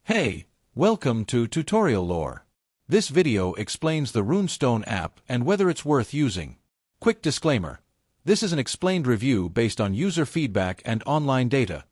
Hey, welcome to Tutorial Lore. This video explains the Runestone app and whether it's worth using. Quick disclaimer. This is an explained review based on user feedback and online data,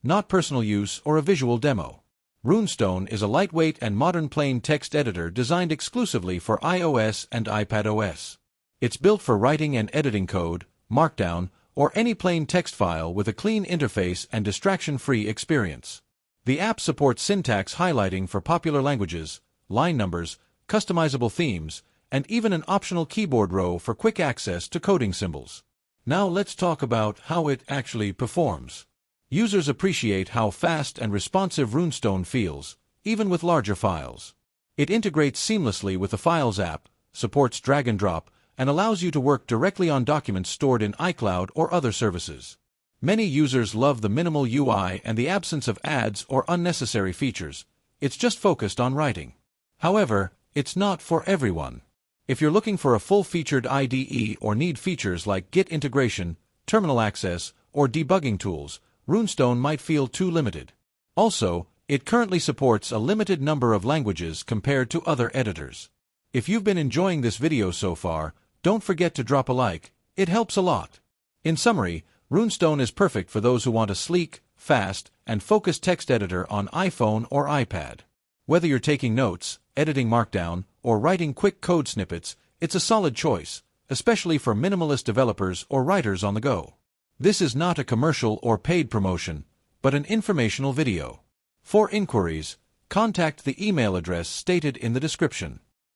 not personal use or a visual demo. Runestone is a lightweight and modern plain text editor designed exclusively for iOS and iPadOS. It's built for writing and editing code, Markdown, or any plain text file with a clean interface and distraction-free experience. The app supports syntax highlighting for popular languages, line numbers, customizable themes, and even an optional keyboard row for quick access to coding symbols. Now let's talk about how it actually performs. Users appreciate how fast and responsive Runestone feels, even with larger files. It integrates seamlessly with the Files app, supports drag and drop, and allows you to work directly on documents stored in iCloud or other services. Many users love the minimal UI and the absence of ads or unnecessary features. It's just focused on writing. However, it's not for everyone. If you're looking for a full-featured IDE or need features like Git integration, terminal access, or debugging tools, Runestone might feel too limited. Also, it currently supports a limited number of languages compared to other editors. If you've been enjoying this video so far, don't forget to drop a like. It helps a lot. In summary, Runestone is perfect for those who want a sleek, fast, and focused text editor on iPhone or iPad. Whether you're taking notes, editing Markdown, or writing quick code snippets, it's a solid choice, especially for minimalist developers or writers on the go. This is not a commercial or paid promotion, but an informational video. For inquiries, contact the email address stated in the description.